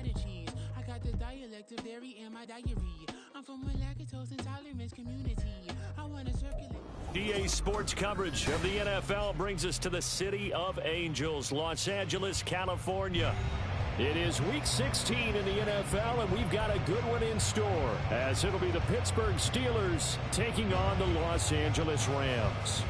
cheddar cheese. I got the dialect of dairy in my diary. I'm from a lactose intolerance community. I want to circulate. EA Sports coverage of the NFL brings us to the City of Angels, Los Angeles, California. It is Week 16 in the NFL, and we've got a good one in store, as it'll be the Pittsburgh Steelers taking on the Los Angeles Rams.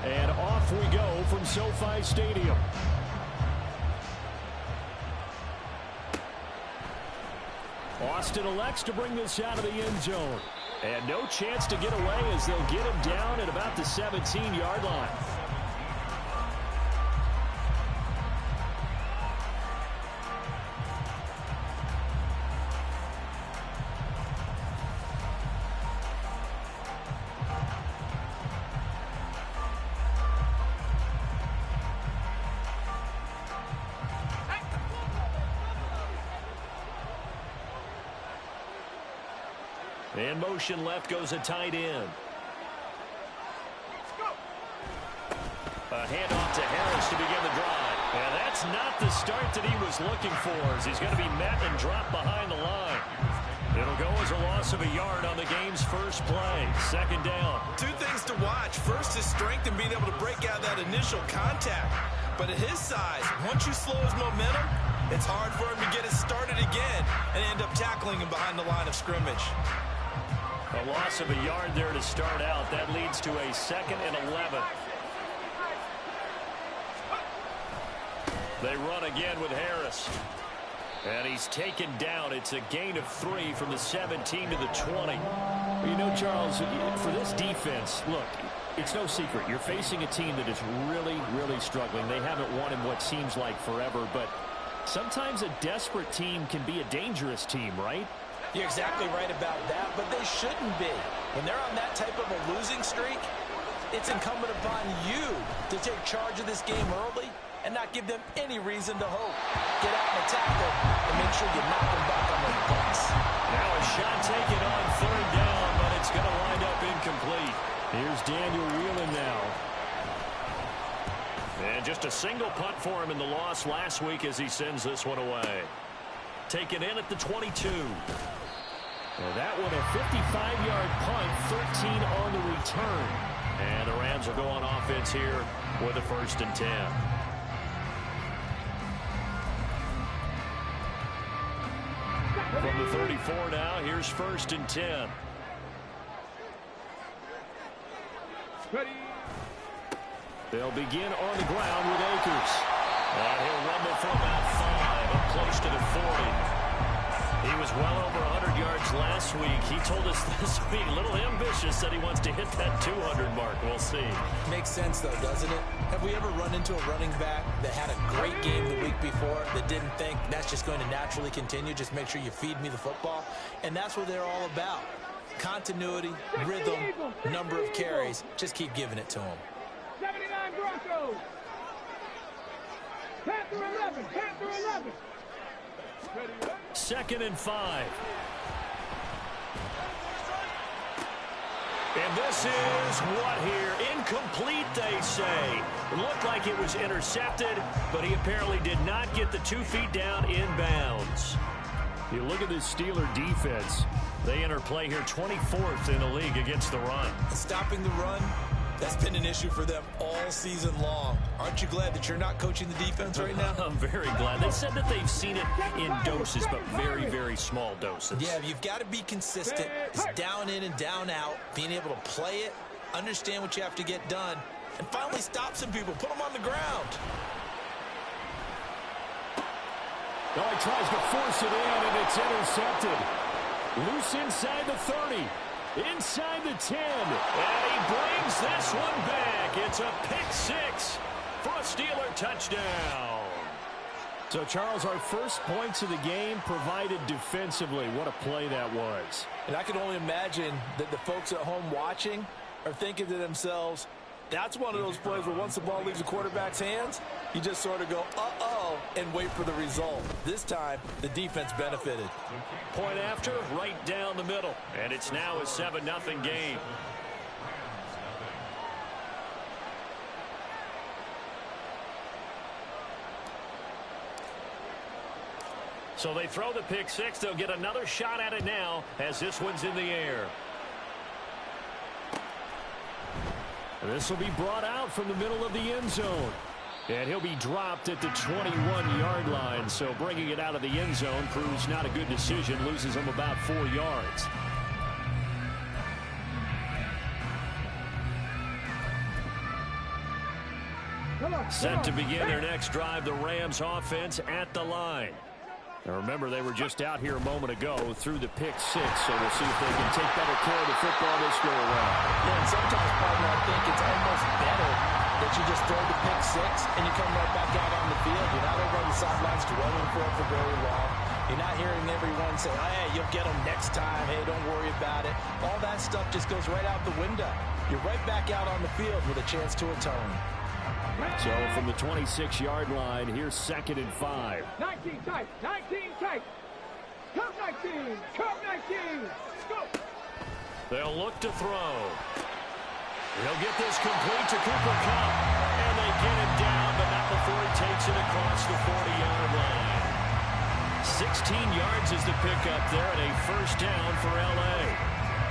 And off we go from SoFi Stadium. Austin elects to bring this out of the end zone. And no chance to get away as they'll get him down at about the 17-yard line. In motion left goes a tight end. A handoff to Harris to begin the drive. And that's not the start that he was looking for, as he's going to be met and dropped behind the line. It'll go as a loss of a yard on the game's first play. Second down. Two things to watch. First is strength and being able to break out that initial contact. But at his size, once you slow his momentum, it's hard for him to get it started again and end up tackling him behind the line of scrimmage. A loss of a yard there to start out. That leads to a 2nd and 11. They run again with Harris. And he's taken down. It's a gain of 3 from the 17 to the 20. You know, Charles, for this defense, look, it's no secret. You're facing a team that is really, really struggling. They haven't won in what seems like forever, but sometimes a desperate team can be a dangerous team, right? You're exactly right about that, but they shouldn't be. When they're on that type of a losing streak, it's incumbent upon you to take charge of this game early and not give them any reason to hope. Get out and attack them and make sure you knock them back on their butts. Now a shot taken on 3rd down, but it's going to wind up incomplete. Here's Daniel Whelan now. And just a single punt for him in the loss last week as he sends this one away. Taken in at the 22. And that one a 55-yard punt, 13 on the return. And the Rams will go on offense here with a 1st and 10. From the 34 now, here's 1st and 10. Ready. They'll begin on the ground with Akers. And he'll rumble for about 5, up close to the 40. He was well over 100 yards last week. He told us this week, a little ambitious, that he wants to hit that 200 mark. We'll see. Makes sense, though, doesn't it? Have we ever run into a running back that had a great game the week before that didn't think that's just going to naturally continue? Just make sure you feed me the football. And that's what they're all about. Continuity, rhythm, number of carries. Just keep giving it to them. 79 Broncos. Panther 11. Panther 11. 2nd and 5. And this is what here? Incomplete, they say. It looked like it was intercepted, but he apparently did not get the 2 feet down in bounds. You look at this Steeler defense. They enter play here 24th in the league against the run. Stopping the run, that's been an issue for them all season long. Aren't you glad that you're not coaching the defense right now? I'm very glad. They said that they've seen it in doses, but very, very small doses. Yeah, you've got to be consistent. It's down in and down out, being able to play it, understand what you have to get done, and finally stop some people, put them on the ground. Oh, he tries to force it in, and it's intercepted. Loose inside the 30. Inside the 10. And he brings this one back. It's a pick 6 for a Steeler touchdown. So, Charles, our first points of the game provided defensively. What a play that was. And I can only imagine that the folks at home watching are thinking to themselves, That's one of those plays where once the ball leaves the quarterback's hands, you just sort of go, uh-oh, and wait for the result. This time, the defense benefited. Point after, right down the middle. And it's now a 7-0 game. So they throw the pick six. They'll get another shot at it now as this one's in the air. This will be brought out from the middle of the end zone. And he'll be dropped at the 21-yard line. So bringing it out of the end zone proves not a good decision. Loses him about 4 yards. Set to begin their next drive, the Rams offense at the line. Now remember, they were just out here a moment ago through the pick six, so we'll see if they can take better care of the football this go around. Yeah, and sometimes, partner, I think it's almost better that you just throw the pick six and you come right back out on the field. You're not over on the sidelines dwelling for it for very long. You're not hearing everyone say, oh, hey, you'll get them next time. Hey, don't worry about it. All that stuff just goes right out the window. You're right back out on the field with a chance to atone. So from the 26-yard line, here's 2nd and 5. 19 tight, 19 tight. Come 19, come 19. Go. They'll look to throw. He'll get this complete to Cooper Kupp. And they get it down, but not before he takes it across the 40-yard line. 16 yards is the pickup there, and a first down for L.A.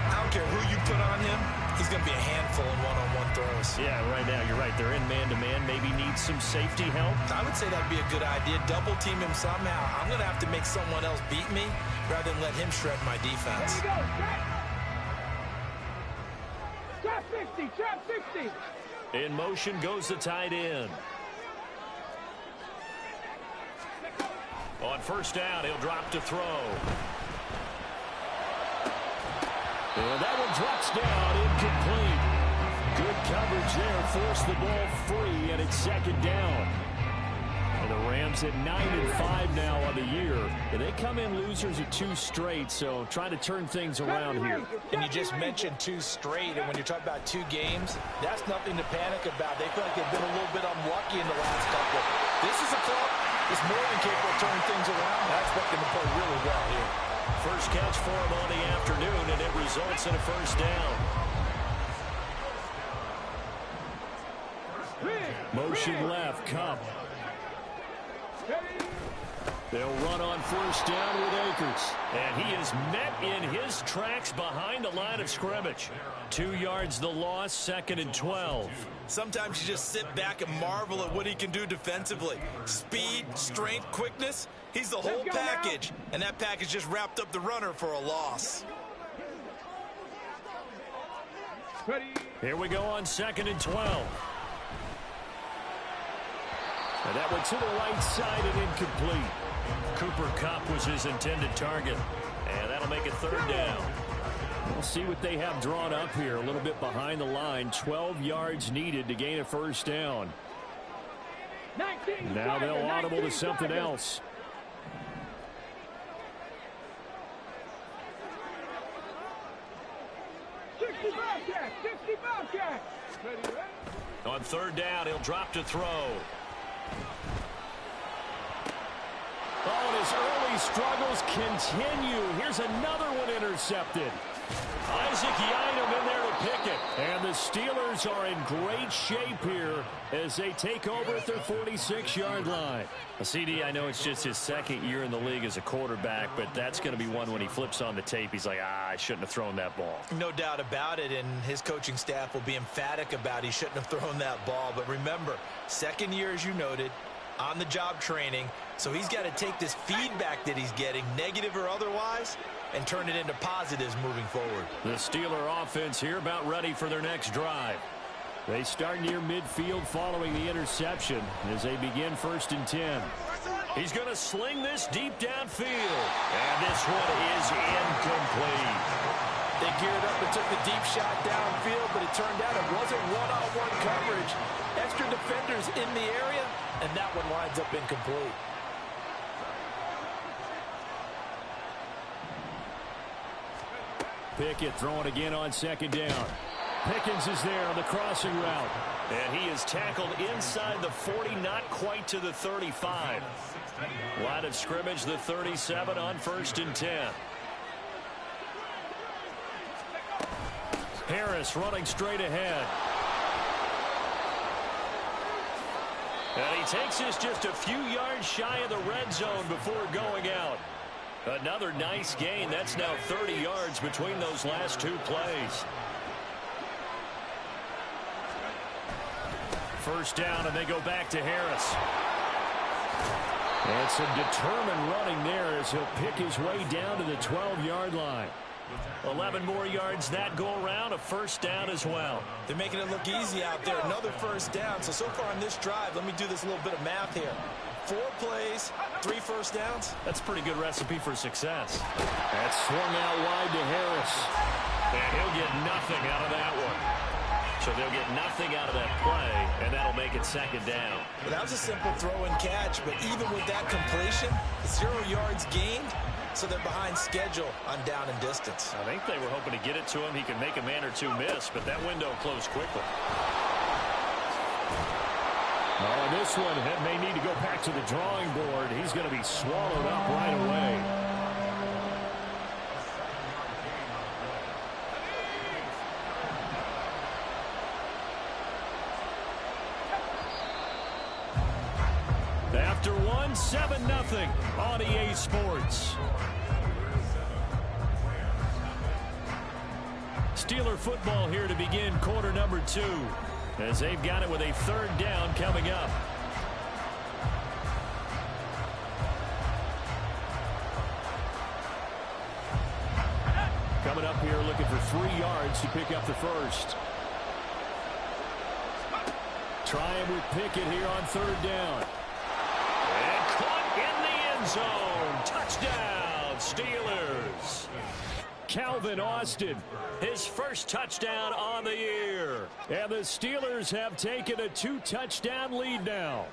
I don't care who you put on him. He's going to be a handful in one-on-one throws. Yeah, right now, you're right. They're in man-to-man. Maybe needs some safety help. I would say that'd be a good idea. Double team him somehow. I'm going to have to make someone else beat me rather than let him shred my defense. There you go. Trap 60, trap 60. In motion goes the tight end. On first down, he'll drop to throw. And that one drops down, incomplete. Good coverage there, forced the ball free, and it's 2nd down. And the Rams at 9-5 now on the year. And they come in losers at 2 straight, so trying to turn things around here. And you just mentioned 2 straight, and when you're talking about 2 games, that's nothing to panic about. They feel like they've been a little bit unlucky in the last couple. This is a club that's more than capable of turning things around. I expect them to play really well here. First catch for him on the afternoon, and it results in a first down. Motion left, Kupp. They'll run on first down with Akers. And he is met in his tracks behind the line of scrimmage. 2 yards the loss, 2nd and 12. Sometimes you just sit back and marvel at what he can do defensively. Speed, strength, quickness. He's the whole package. And that package just wrapped up the runner for a loss. Here we go on 2nd and 12. And that one to the right side and incomplete. Cooper Kupp was his intended target. And that'll make it 3rd down. We'll see what they have drawn up here. A little bit behind the line. 12 yards needed to gain a first down. Now they'll audible to something else. On 3rd down, he'll drop to throw. Oh, and his early struggles continue. Here's another one intercepted. Isaac Yiadom in there to pick it. And the Steelers are in great shape here as they take over at their 46-yard line. CD, I know it's just his 2nd year in the league as a quarterback, but that's going to be one when he flips on the tape. He's like, I shouldn't have thrown that ball. No doubt about it, and his coaching staff will be emphatic about he shouldn't have thrown that ball. But remember, 2nd year, as you noted, on-the-job training, so he's got to take this feedback that he's getting, negative or otherwise, and turn it into positives moving forward. The Steeler offense here about ready for their next drive. They start near midfield following the interception as they begin 1st and 10. He's going to sling this deep downfield. And this one is incomplete. They geared up and took the deep shot downfield, but it turned out it wasn't one-on-one coverage. Extra defenders in the area, and that one winds up incomplete. Pickett throwing again on 2nd down. Pickens is there on the crossing route. And he is tackled inside the 40, not quite to the 35. Line of scrimmage, the 37 on 1st and 10. Harris running straight ahead. And he takes this just a few yards shy of the red zone before going out. Another nice gain. That's now 30 yards between those last two plays. First down, and they go back to Harris. And some determined running there as he'll pick his way down to the 12-yard line. 11 more yards that go around, a first down as well. They're making it look easy out there. Another first down. So far on this drive, let me do this little bit of math here. 4 plays, 3 first downs. That's a pretty good recipe for success. That's swung out wide to Harris. And he'll get nothing out of that one. So they'll get nothing out of that play, and that'll make it second down. Well, that was a simple throw and catch, but even with that completion, 0 yards gained, so they're behind schedule on down and distance. I think they were hoping to get it to him. He could make a man or two miss, but that window closed quickly. Oh, this one may need to go back to the drawing board. He's going to be swallowed up right away. After one, 7-0 on EA Sports. Steeler football here to begin quarter number 2, as they've got it with a third down coming up. Coming up here looking for 3 yards to pick up the first. Trying with Pickett here on third down. And caught in the end zone. Touchdown, Steelers. Calvin Austin, his first touchdown on the year. And the Steelers have taken a 2-touchdown lead now.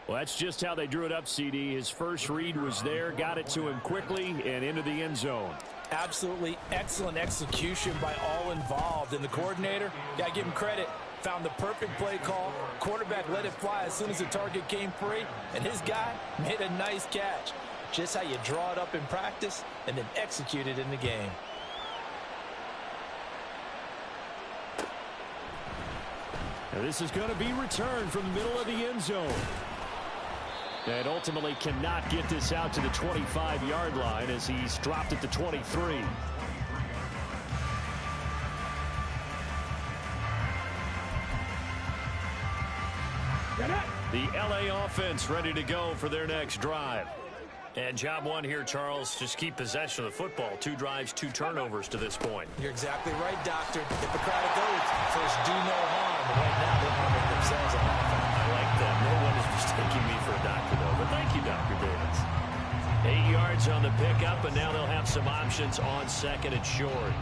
Well, that's just how they drew it up, CD. His first read was there, got it to him quickly, and into the end zone. Absolutely excellent execution by all involved. And the coordinator, got to give him credit, found the perfect play call. Quarterback let it fly as soon as the target came free, and his guy made a nice catch. Just how you draw it up in practice and then execute it in the game. Now this is going to be returned from the middle of the end zone. And ultimately cannot get this out to the 25-yard line as he's dropped at the 23. The LA offense ready to go for their next drive. And job one here, Charles, just keep possession of the football. 2 drives, 2 turnovers to this point. You're exactly right, Doctor. Hippocratic oath. First, do no harm. But right now, they're harming themselves on offense. I like that. No one is mistaking me for a doctor, though. But thank you, Dr. Davis. 8 yards on the pickup, and now they'll have some options on second and short.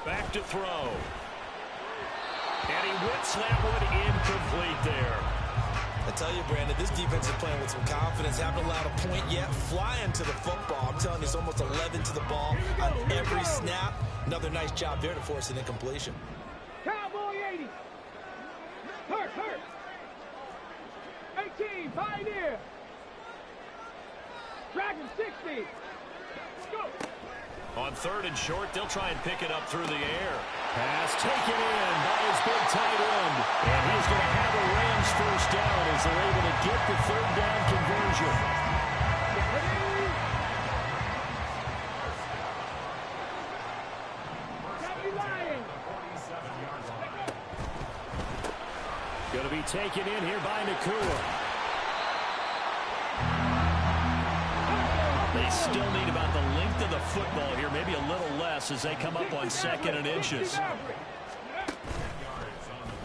Back to throw. And he whips that one incomplete there. I tell you, Brandon, this defense is playing with some confidence. Haven't allowed a point yet. Flying to the football. I'm telling you, it's almost 11 to the ball on every snap. Another nice job there to force an incompletion. Cowboy 80. Hurt. 18, Pioneer. Dragon 60. Go. On third and short, they'll try and pick it up through the air. Pass taken in by his big tight end. And he's going to have a Rams first down as they're able to get the third down conversion. Going to be taken in here by Nakua. They still need about the length of the football here, maybe a little less as they come up on second and inches.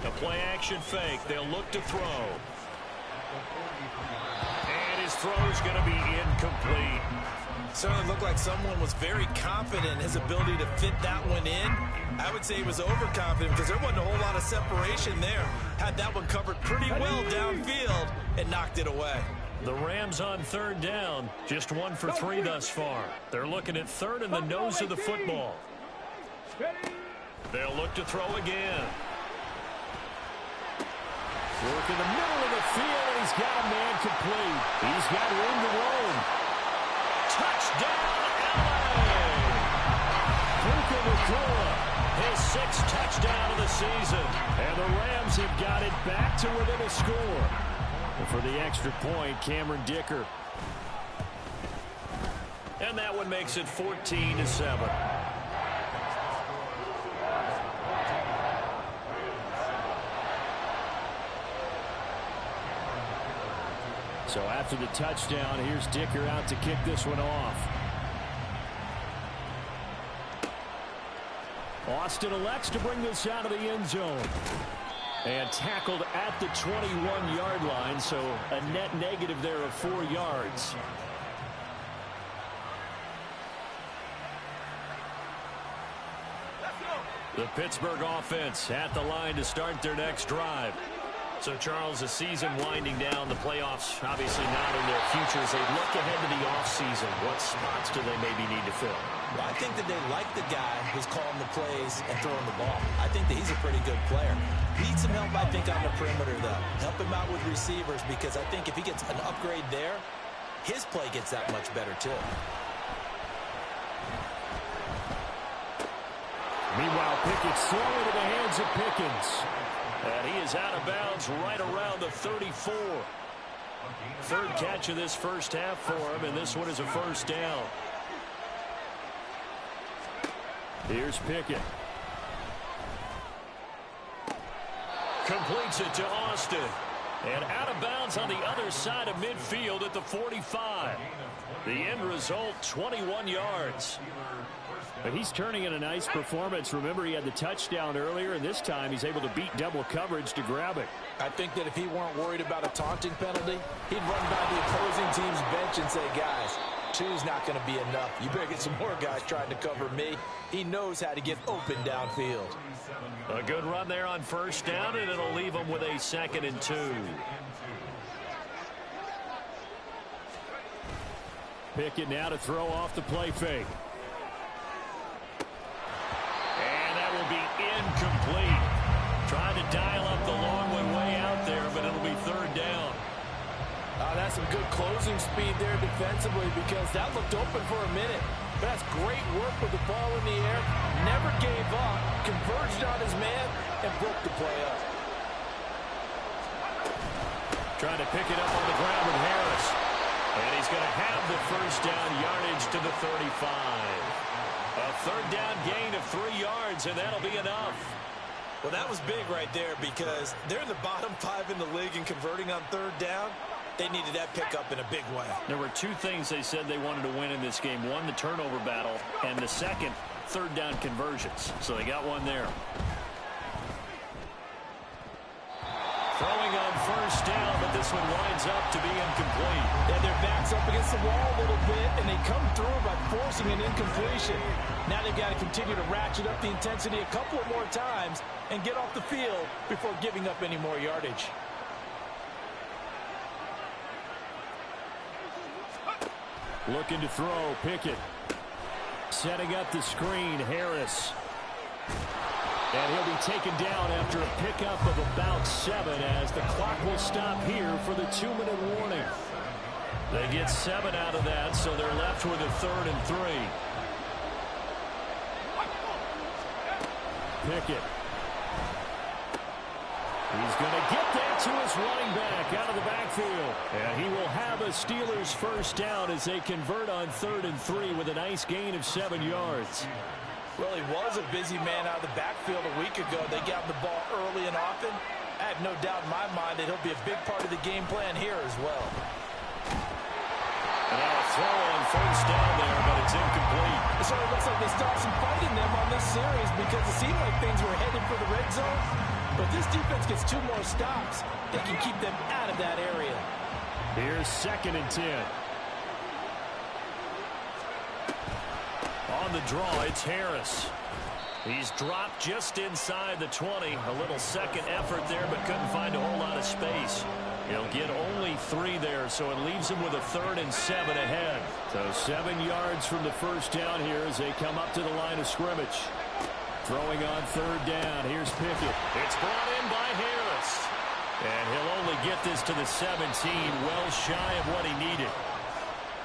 A play action fake. They'll look to throw. And his throw's going to be incomplete. Certainly looked like someone was very confident in his ability to fit that one in. I would say he was overconfident because there wasn't a whole lot of separation there. Had that one covered pretty well downfield and knocked it away. The Rams on third down, just 1 for 3 thus far. They're looking at third in the nose of the football. They'll look to throw again. Work in the middle of the field, and he's got a man complete. He's got room to roam. Touchdown, LA! Puka Nacua, His 6th touchdown of the season. and the Rams have got it back to within a score. And for the extra point, Cameron Dicker. And that one makes it 14-7. So after the touchdown, here's Dicker out to kick this one off. Austin elects to bring this out of the end zone. And tackled at the 21-yard line, so a net negative there of 4 yards. The Pittsburgh offense at the line to start their next drive. So, Charles, the season winding down, the playoffs obviously not in their future. As they look ahead to the offseason, what spots do they maybe need to fill? Well, I think that they like the guy who's calling the plays and throwing the ball. I think that he's a pretty good player. Needs some help, I think, on the perimeter, though. Help him out with receivers, because I think if he gets an upgrade there, his play gets that much better, too. Meanwhile, Pickett's throwing into the hands of Pickens. And he is out of bounds right around the 34. Third catch of this first half for him, and this one is a first down. Here's Pickett. Completes it to Austin. And out of bounds on the other side of midfield at the 45. The end result, 21 yards. But he's turning in a nice performance. Remember, he had the touchdown earlier, and this time he's able to beat double coverage to grab it. I think that if he weren't worried about a taunting penalty, he'd run by the opposing team's bench and say, guys, two's not going to be enough. You better get some more guys trying to cover me. He knows how to get open downfield. A good run there on first down, and it'll leave him with a 2nd and 2. Pickett now to throw off the play fake. And that will be incomplete. Trying to dial up the long one way out there, but it'll be third down. That's some good closing speed there defensively, because that looked open for a minute. But that's great work with the ball in the air. Never gave up, converged on his man, and broke the play up. Trying to pick it up on the ground with Harris. And he's going to have the first down, yardage to the 35. A third down gain of 3 yards, and that'll be enough. Well, that was big right there, because they're in the bottom 5 in the league and converting on third down. They needed that pickup in a big way. There were 2 things they said they wanted to win in this game. One, the turnover battle, and the second, third down conversions. So they got one there. Throwing on first down, but this one winds up to be incomplete. Yeah, their back's up against the wall a little bit, and they come through by forcing an incompletion. Now they've got to continue to ratchet up the intensity a couple of more times and get off the field before giving up any more yardage. Looking to throw, Pickett. Setting up the screen, Harris. And he'll be taken down after a pickup of about 7 as the clock will stop here for the 2-minute warning. They get 7 out of that, so they're left with a 3rd and 3. Pickett. He's going to get that to his running back out of the backfield. And he will have a Steelers first down as they convert on 3rd and 3 with a nice gain of 7 yards. Well, he was a busy man out of the backfield a week ago. They got the ball early and often. I have no doubt in my mind that he'll be a big part of the game plan here as well. And now a throw on first down there, but it's incomplete. It sort of looks like they stopped some fighting them on this series, because it seemed like things were headed for the red zone. But this defense gets 2 more stops. They can keep them out of that area. Here's 2nd and 10. On the draw, it's Harris. He's dropped just inside the 20. A little second effort there, but couldn't find a whole lot of space. He'll get only 3 there, so it leaves him with a 3rd and 7 ahead. So 7 yards from the first down here as they come up to the line of scrimmage. Throwing on 3rd down. Here's Pickett. It's brought in by Harris. And he'll only get this to the 17, well shy of what he needed.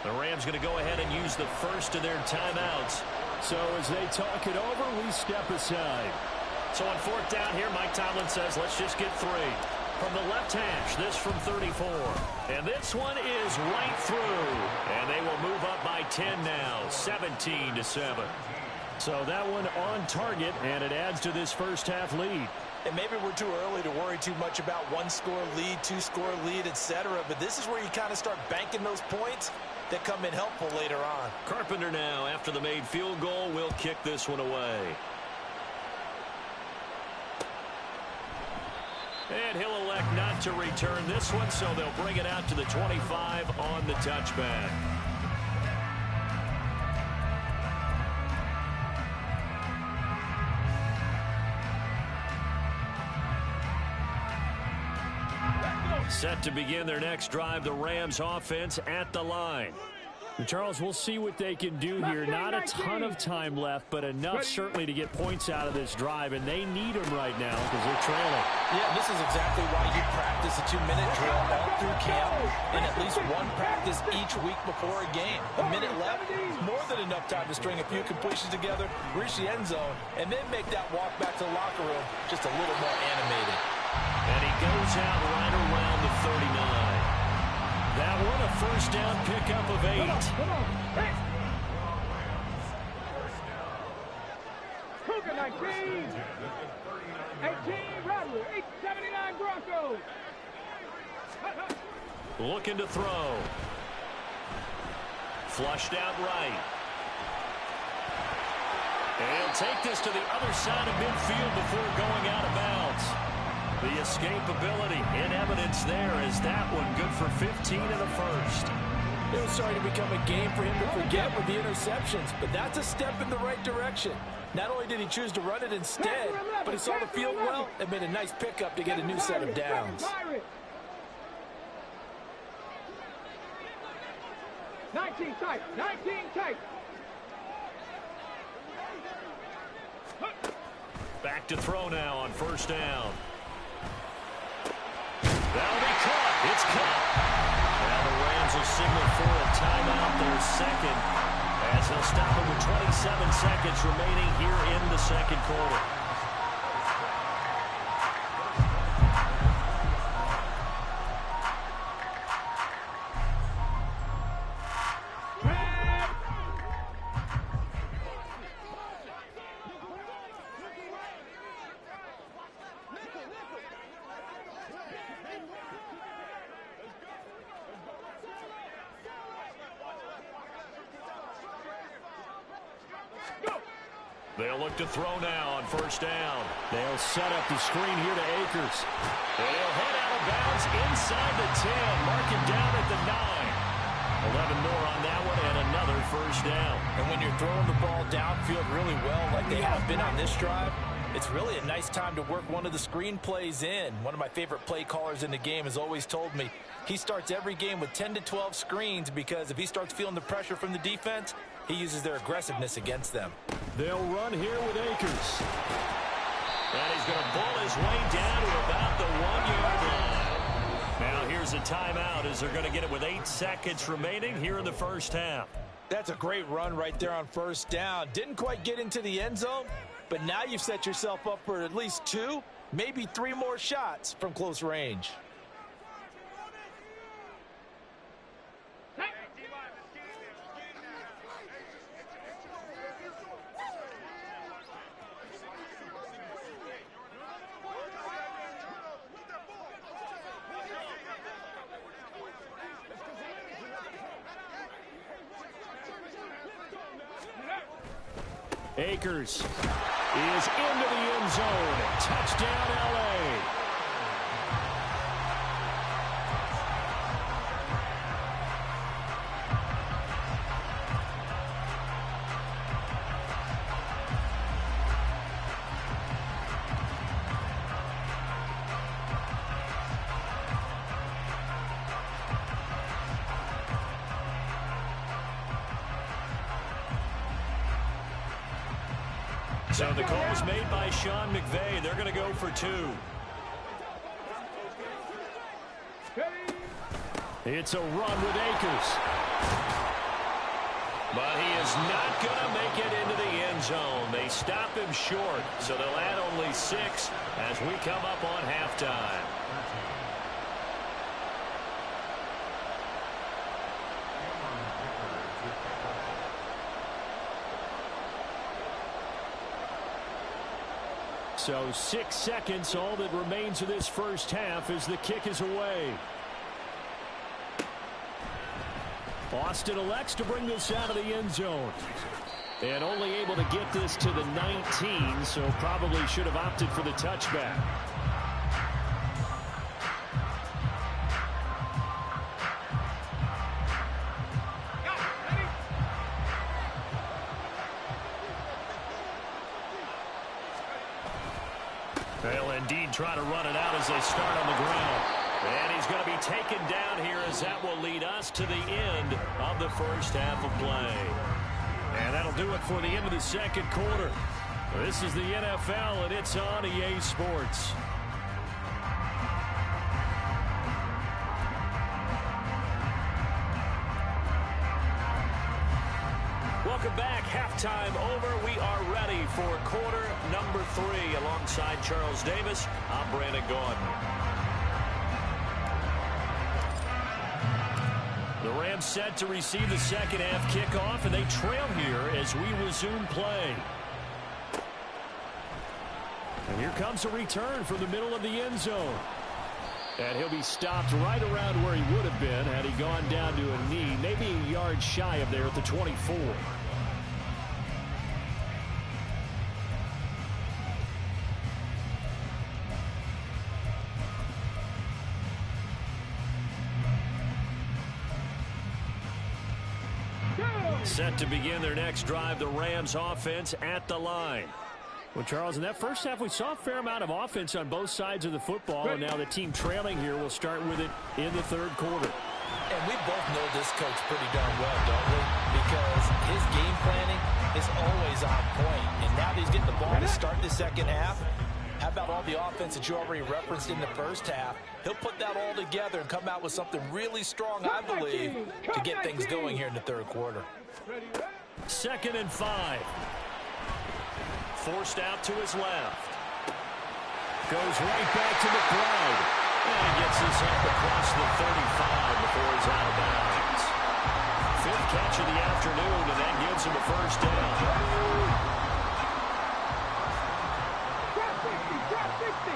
The Rams going to go ahead and use the first of their timeouts. So as they talk it over, we step aside. So on 4th down here, Mike Tomlin says, let's just get 3. From the left hash, this from 34. And this one is right through. And they will move up by 10 now, 17-7. So that one on target, and it adds to this first half lead. And maybe we're too early to worry too much about 1-score lead, 2-score lead, etc. But this is where you kind of start banking those points that come in helpful later on. Carpenter now, after the made field goal, will kick this one away. And he'll elect not to return this one, so they'll bring it out to the 25 on the touchback. Set to begin their next drive, the Rams offense at the line. Charles, we'll see what they can do here. Not a ton of time left, but enough certainly to get points out of this drive, and they need them right now because they're trailing. Yeah, this is exactly why you practice a 2-minute drill all through camp and at least one practice each week before a game. A minute left, more than enough time to string a few completions together, reach the end zone, and then make that walk back to the locker room just a little more animated. And he goes out right around the 39. That one a first down pickup of 8. Come on. Hey. Cougar 19. 18 Rattler. 879 Broncos. Looking to throw. Flushed out right. And he'll take this to the other side of midfield before going out of bounds. The escapability in evidence there is that one good for 15 in the first. It was starting to become a game for him to forget with the interceptions, but that's a step in the right direction. Not only did he choose to run it instead, but he saw the field well and made a nice pickup to get a new set of downs. 19 tight. 19 tight. Back to throw now on first down. That'll be caught. It's caught. Now the Rams will signal for a timeout, their second, as they'll stop it with 27 seconds remaining here in the second quarter. They'll look to throw now on first down. They'll set up the screen here to Akers. And he'll head out of bounds inside the 10. Mark him down at the 9. 11 more on that one and another first down. And when you're throwing the ball downfield really well like they have been on this drive, it's really a nice time to work one of the screen plays in. One of my favorite play callers in the game has always told me he starts every game with 10 to 12 screens because if he starts feeling the pressure from the defense, he uses their aggressiveness against them. They'll run here with Akers. And he's going to bull his way down to about the 1-yard line. Now here's a timeout as they're going to get it with 8 seconds remaining here in the first half. That's a great run right there on first down. Didn't quite get into the end zone, but now you've set yourself up for at least 2, maybe 3 more shots from close range. Akers is into the end zone. Touchdown, L.A. So the call is made by Sean McVay. They're going to go for 2. It's a run with Akers. But he is not going to make it into the end zone. They stop him short, so they'll add only 6 as we come up on halftime. So 6 seconds, all that remains of this first half as the kick is away. Austin elects to bring this out of the end zone. And only able to get this to the 19, so probably should have opted for the touchback. They'll indeed try to run it out as they start on the ground. And he's going to be taken down here as that will lead us to the end of the first half of play. And that'll do it for the end of the second quarter. This is the NFL, and it's on EA Sports. Welcome back. Halftime over. We are ready for quarter number 3. Alongside Charles Davis, I'm Brandon Gaudin. The Rams set to receive the second half kickoff, and they trail here as we resume play. And here comes a return from the middle of the end zone. And he'll be stopped right around where he would have been had he gone down to a knee, maybe a yard shy of there at the 24. Set to begin their next drive, the Rams offense at the line. Well, Charles, in that first half, we saw a fair amount of offense on both sides of the football, and now the team trailing here will start with it in the third quarter. And we both know this coach pretty darn well, don't we? Because his game planning is always on point. And now that he's getting the ball to start the second half, how about all the offense that you already referenced in the first half? He'll put that all together and come out with something really strong, I believe, to get things going here in the third quarter. 2nd and 5. Forced out to his left. Goes right back to McBride. And gets this up across the 35 before he's out of bounds. 5th catch of the afternoon, and that gives him a first down. Drop 60.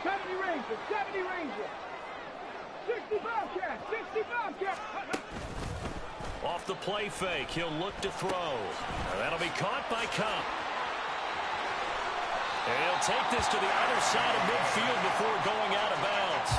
70 Ranger, 70 Ranger. 60 Bobcat, 60 Bobcat. Off the play fake, he'll look to throw. And that'll be caught by Cup. And he'll take this to the other side of midfield before going out of bounds.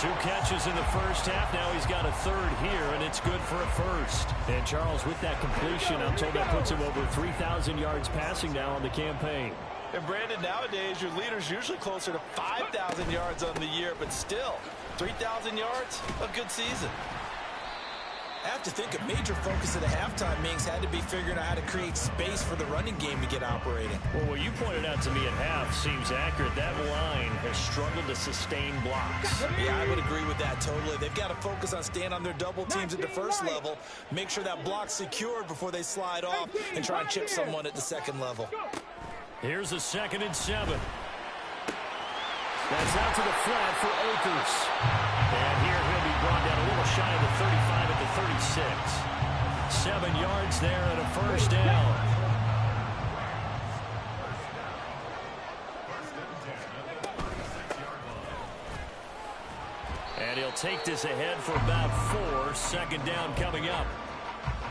2 catches in the first half. Now he's got a 3rd here, and it's good for a first. And Charles, with that completion, I'm told that puts him over 3,000 yards passing now on the campaign. And Brandon, nowadays your leader's usually closer to 5,000 yards on the year, but still, 3,000 yards, a good season. I have to think a major focus of the halftime, Minks, had to be figuring out how to create space for the running game to get operating. Well, what you pointed out to me at half seems accurate. That line has struggled to sustain blocks. Yeah, I would agree with that totally. They've got to focus on staying on their double teams at the first level, make sure that block's secured before they slide off, and try and chip someone at the second level. Here's a 2nd and 7. That's out to the flat for Akers. And here he'll be brought down a little shy of the 35 at the 36. 7 yards there and a first down. And he'll take this ahead for about 4. 2nd down coming up.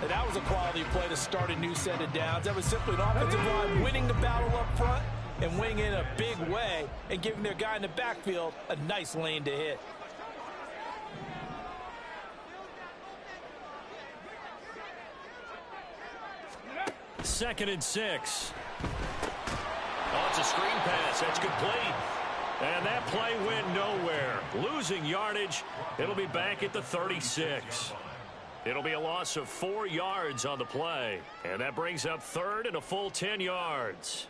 And that was a quality play to start a new set of downs. That was simply an offensive line winning the battle up front and winning in a big way and giving their guy in the backfield a nice lane to hit. Second and 6. Oh, it's a screen pass. That's complete. And that play went nowhere. Losing yardage. It'll be back at the 36. It'll be a loss of 4 yards on the play. And that brings up third and a full 10 yards.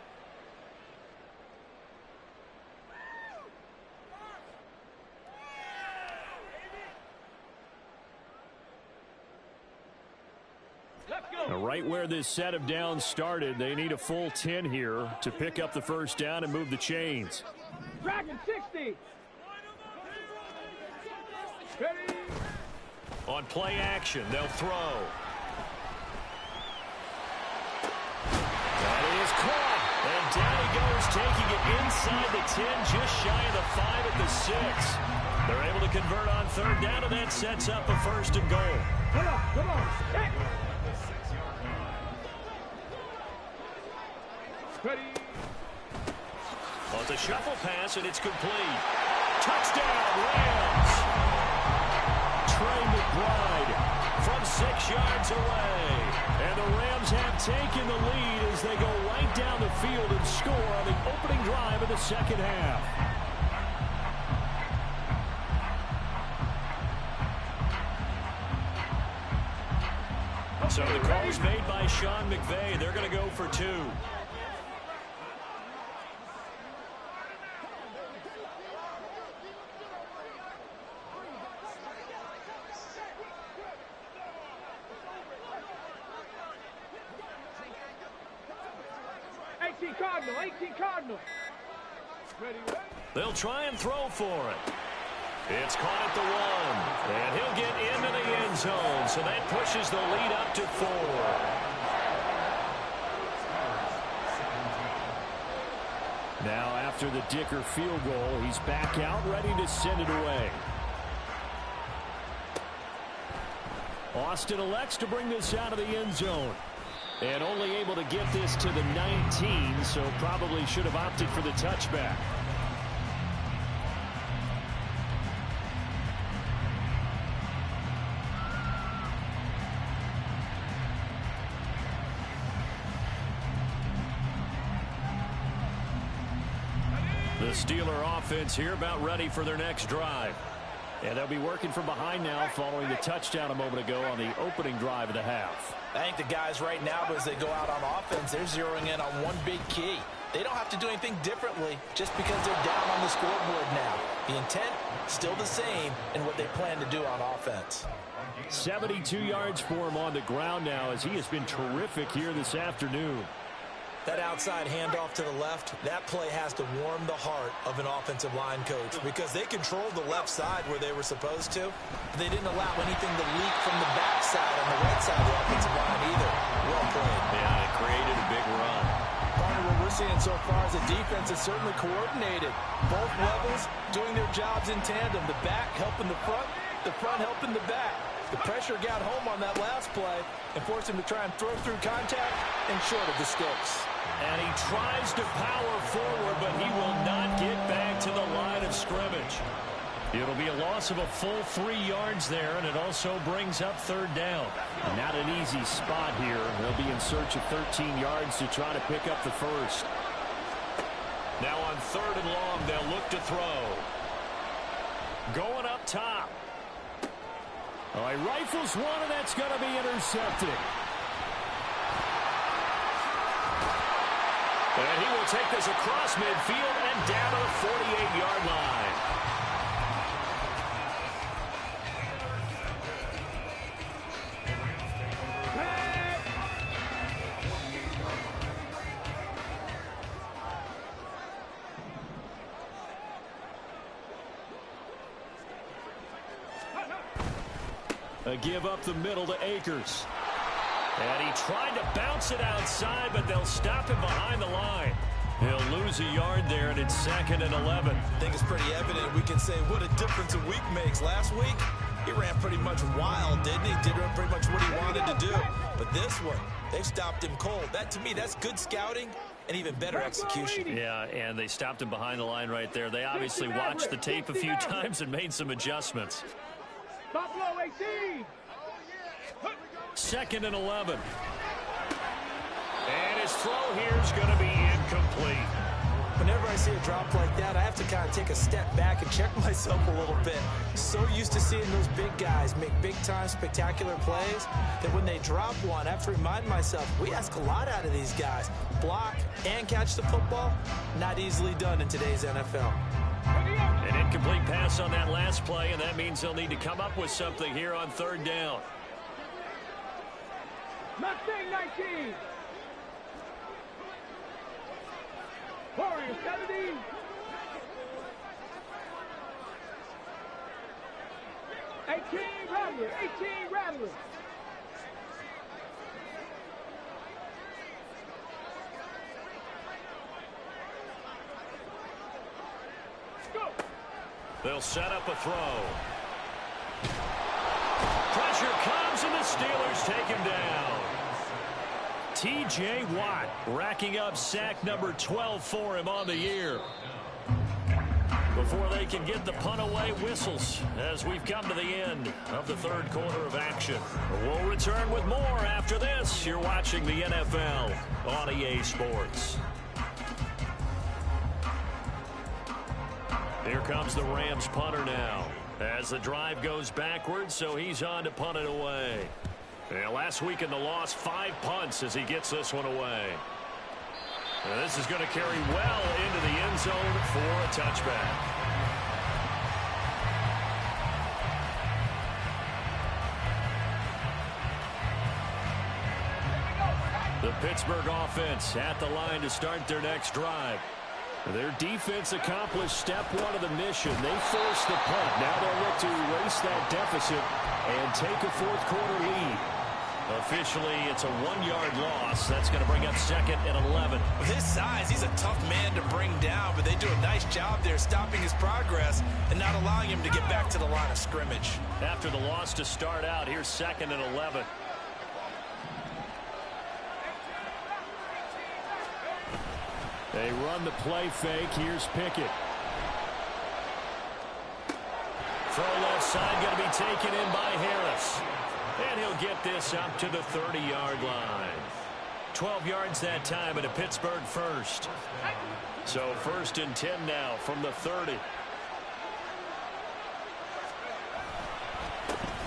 Now, right where this set of downs started, they need a full 10 here to pick up the first down and move the chains. Dragon 60. Ready. On play action, they'll throw. That is caught. And down he goes, taking it inside the 10, just shy of the 5 at the 6. They're able to convert on third down, and that sets up a first and goal. Come on. Hey. Ready. Well, it's a shuffle pass, and it's complete. Touchdown, Rams! Trey McBride from 6 yards away. And the Rams have taken the lead as they go right down the field and score on the opening drive of the second half. So the call is made by Sean McVay. They're going to go for 2. Cardinal. Ready. They'll try and throw for it. It's caught at the 1. And he'll get into the end zone. So that pushes the lead up to 4. Now after the Dicker field goal, he's back out ready to send it away. Austin elects to bring this out of the end zone. And only able to get this to the 19, so probably should have opted for the touchback. The Steeler offense here about ready for their next drive. And they'll be working from behind now following the touchdown a moment ago on the opening drive of the half. I think the guys right now, as they go out on offense, they're zeroing in on one big key. They don't have to do anything differently just because they're down on the scoreboard now. The intent, still the same in what they plan to do on offense. 72 yards for him on the ground now as he has been terrific here this afternoon. That outside handoff to the left, that play has to warm the heart of an offensive line coach because they controlled the left side where they were supposed to. They didn't allow anything to leak from the backside on the right side of the offensive line either. Well played. Yeah, it created a big run. Barney, what we're seeing so far is the defense is certainly coordinated. Both levels doing their jobs in tandem. The back helping the front helping the back. The pressure got home on that last play and forced him to try and throw through contact and short of the sticks. And he tries to power forward, but he will not get back to the line of scrimmage. It'll be a loss of a full 3 yards there, and it also brings up third down. Not an easy spot here. They'll be in search of 13 yards to try to pick up the first. Now on third and long, they'll look to throw. Going up top. Oh, he rifles one, and that's going to be intercepted. And he will take this across midfield and down to the 48-yard line. A give up the middle to Akers. And he tried to bounce it outside, but they'll stop him behind the line. He'll lose a yard there, and it's 2nd and 11. I think it's pretty evident. We can say what a difference a week makes. Last week, he ran pretty much wild, didn't he? Did pretty much what he wanted to do. But this one, they've stopped him cold. That, to me, that's good scouting and even better execution. Yeah, and they stopped him behind the line right there. They obviously watched the tape a few times and made some adjustments. Buffalo 18. 2nd and 11. And his throw here is going to be incomplete. Whenever I see a drop like that, I have to kind of take a step back and check myself a little bit. So used to seeing those big guys make big-time spectacular plays that when they drop one, I have to remind myself, we ask a lot out of these guys. Block and catch the football, not easily done in today's NFL. An incomplete pass on that last play, and that means they'll need to come up with something here on third down. Mustang 19. Warrior 70. Rattler. 18 Rattler. They'll set up a throw. Pressure comes, and the Steelers take him down. T.J. Watt racking up sack number 12 for him on the year. Before they can get the punt away, whistles as we've come to the end of the third quarter of action. We'll return with more after this. You're watching the NFL on EA Sports. Here comes the Rams punter now as the drive goes backwards, so he's on to punt it away. And last week in the loss, 5 punts as he gets this one away. And this is going to carry well into the end zone for a touchback. The Pittsburgh offense at the line to start their next drive. Their defense accomplished step one of the mission. They forced the punt. Now they'll look to erase that deficit and take a fourth quarter lead. Officially, it's a 1-yard loss. That's going to bring up second and 11. With his size, he's a tough man to bring down, but they do a nice job there stopping his progress and not allowing him to get back to the line of scrimmage. After the loss to start out, here's second and 11. They run the play fake. Here's Pickett. Throw left side going to be taken in by Harris. And he'll get this up to the 30-yard line. 12 yards that time at a Pittsburgh first. So first and 10 now from the 30.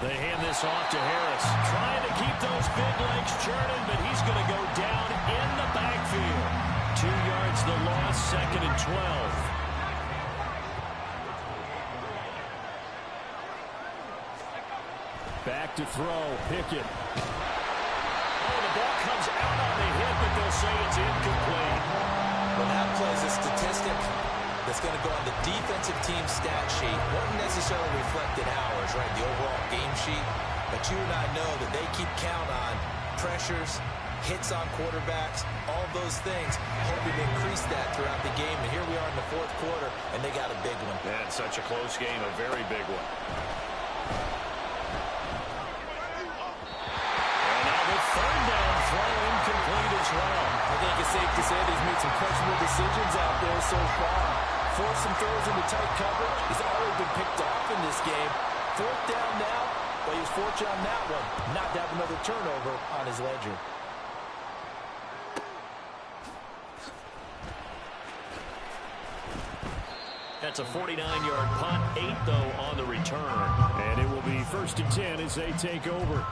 They hand this off to Harris. Trying to keep those big legs churning, but he's going to go down in the backfield. 2 yards the loss, second and 12. Back to throw, Pickett. Oh, the ball comes out on the hit, but they'll say it's incomplete. Well, that plays a statistic that's going to go on the defensive team stat sheet. Won't necessarily reflect in ours, right, the overall game sheet. But you and I know that they keep count on pressures, hits on quarterbacks, all those things, hoping to increase that throughout the game. And here we are in the fourth quarter, and they got a big one. And such a close game, a very big one. And now the third down throw incomplete as well. I think it's safe to say that he's made some questionable decisions out there so far. Forced some throws into tight coverage. He's already been picked off in this game. Fourth down now, but he was fortunate on that one, not to have another turnover on his ledger. That's a 49-yard punt, 8, though, on the return. And it will be first and 10 as they take over.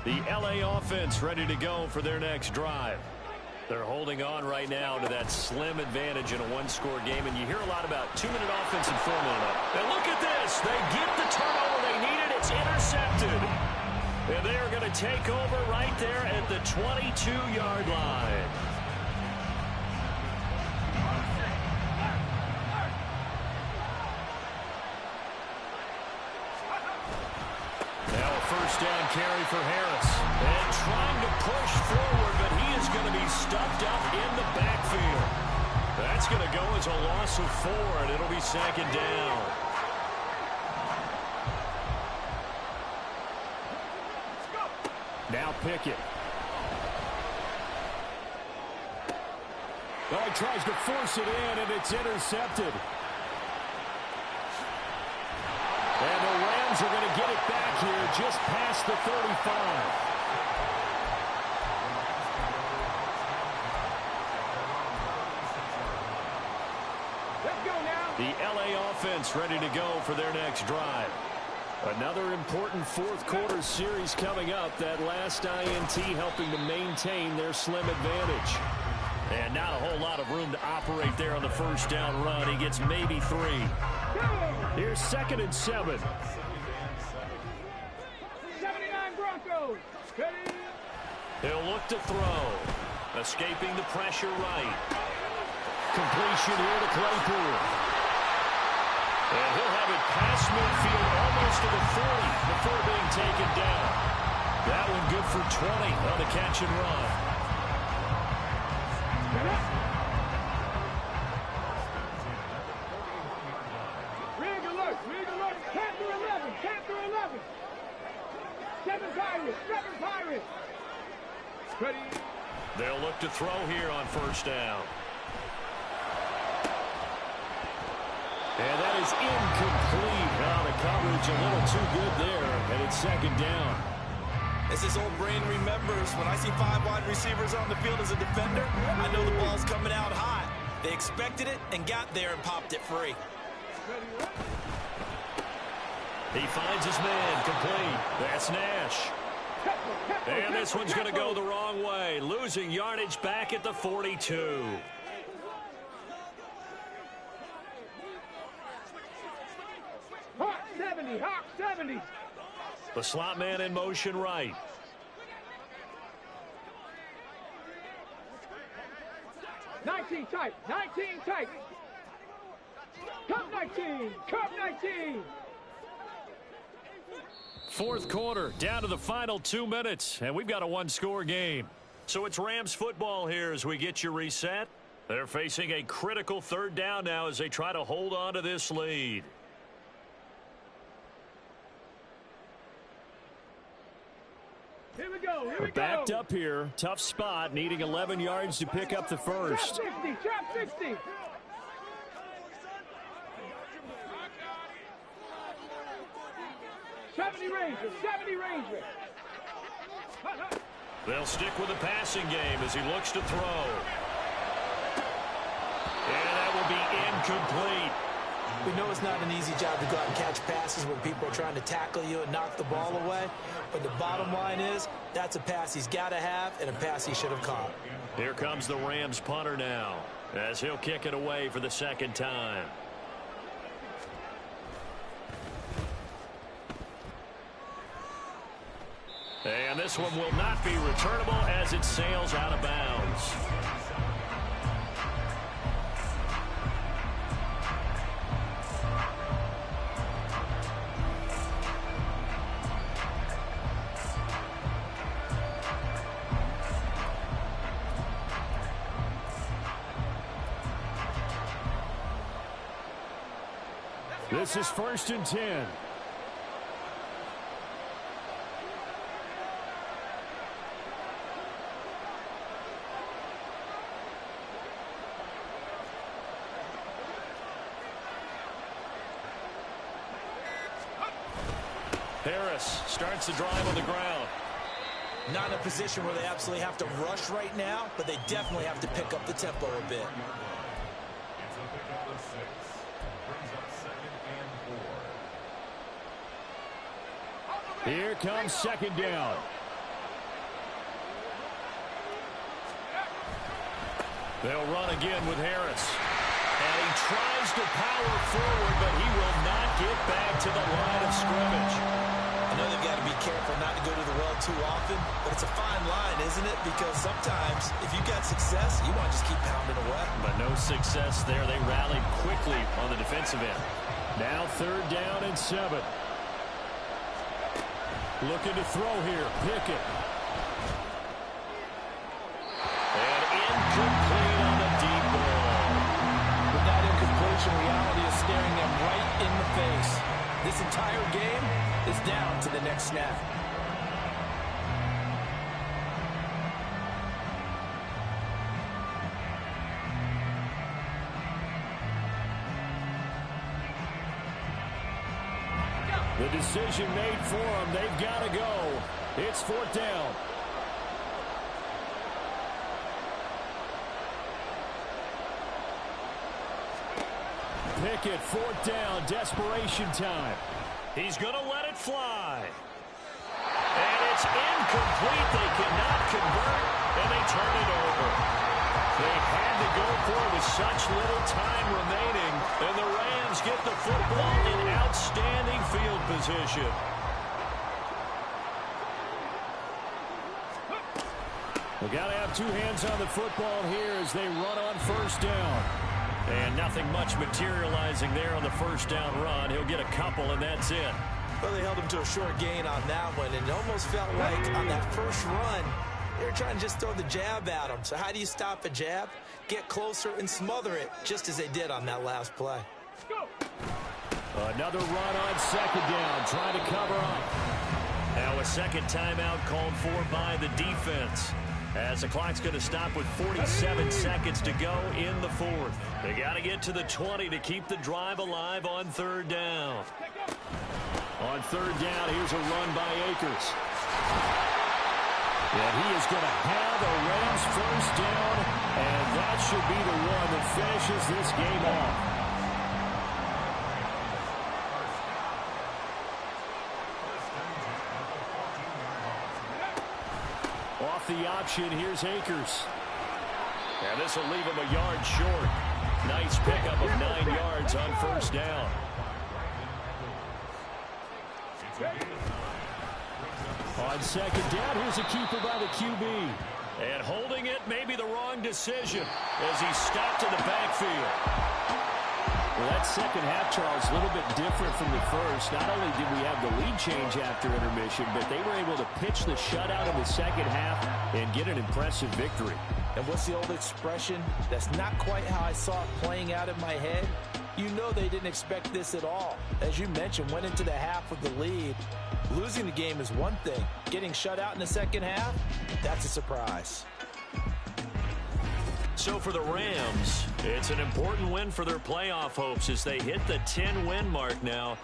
The LA offense ready to go for their next drive. They're holding on right now to that slim advantage in a one-score game, and you hear a lot about 2-minute offense and 4-minute. And look at this. They get the turnover they needed. It's intercepted. And they are going to take over right there at the 22-yard line. First down carry for Harris. And trying to push forward, but he is going to be stuffed up in the backfield. That's going to go as a loss of 4, and it'll be second down. Pickett. Oh, he tries to force it in, and it's intercepted. And the Rams are going to get it back here just past the 35. Let's go now. The LA offense ready to go for their next drive. Another important fourth quarter series coming up. That last INT helping to maintain their slim advantage. And not a whole lot of room to operate there on the first down run. He gets maybe 3. Here's 2nd and 7. 79 Broncos. Ready? He'll look to throw. Escaping the pressure right. Completion here to Claypool. And he'll have it past midfield almost to the 40 before being taken down. That one good for 20 on the catch and run. Rig alert, 10 through 11, 10 through 11. 7 Pirates. Ready? They'll look to throw here on first down. And that is incomplete. Now the coverage a little too good there, and it's 2nd down. As his old brain remembers, when I see 5 wide receivers on the field as a defender, I know the ball's coming out hot. They expected it and got there and popped it free. He finds his man complete. That's Nash. And this one's going to go the wrong way. Losing yardage back at the 42. Hawk 70. The slot man in motion right. Nineteen tight. Cup 19. Fourth quarter, down to the final 2 minutes, and we've got a one-score game. So it's Rams football here as we get you reset. They're facing a critical 3rd down now as they try to hold on to this lead. Here we go. Backed up here, tough spot, needing 11 yards to pick up the first. Trap 60. Seventy Ranger. They'll stick with the passing game as he looks to throw. And that will be incomplete. We know it's not an easy job to go out and catch passes when people are trying to tackle you and knock the ball away. But the bottom line is, that's a pass he's got to have and a pass he should have caught. Here comes the Rams punter now as he'll kick it away for the 2nd time. And this one will not be returnable as it sails out of bounds. This is 1st and 10. Harris starts the drive on the ground. Not in a position where they absolutely have to rush right now, but they definitely have to pick up the tempo a bit. Here comes 2nd down. They'll run again with Harris. And he tries to power forward, but he will not get back to the line of scrimmage. I know they've got to be careful not to go to the well too often, but it's a fine line, isn't it? Because sometimes, if you've got success, you want to just keep pounding away. But no success there. They rallied quickly on the defensive end. Now 3rd down and 7. Looking to throw here. Pickett. And incomplete on the deep ball. With that incompletion, reality is staring them right in the face. This entire game is down to the next snap. The decision made for them. They've got to go. It's 4th down. Pickett, 4th down, desperation time. He's going to let it fly. And it's incomplete. They cannot convert, and they turn it over. They had to go for it with such little time remaining, and the Rams get the football in outstanding field position. We got to have 2 hands on the football here as they run on 1st down. And nothing much materializing there on the 1st down run. He'll get a couple, and that's it. Well, they held him to a short gain on that one, and it almost felt like on that first run, they were trying to just throw the jab at him. So how do you stop a jab? Get closer and smother it, just as they did on that last play. Another run on 2nd down, trying to cover up. Now a second timeout called for by the defense, as the clock's going to stop with 47 seconds to go in the 4th. They got to get to the 20 to keep the drive alive on 3rd down. On 3rd down, here's a run by Akers. And he is going to have a Rams 1st down, and that should be the one that finishes this game off. Off the option, here's Akers. And this will leave him a yard short. Nice pickup of 9 yards on 1st down. On 2nd down, here's a keeper by the QB. And holding it may be the wrong decision as he stopped in the backfield. Well, that second half, Charles, a little bit different from the first. Not only did we have the lead change after intermission, but they were able to pitch the shutout in the second half and get an impressive victory. And what's the old expression? That's not quite how I saw it playing out in my head. You know they didn't expect this at all. As you mentioned, went into the half with the lead. Losing the game is one thing. Getting shut out in the second half, that's a surprise. So for the Rams, it's an important win for their playoff hopes as they hit the 10-win mark now.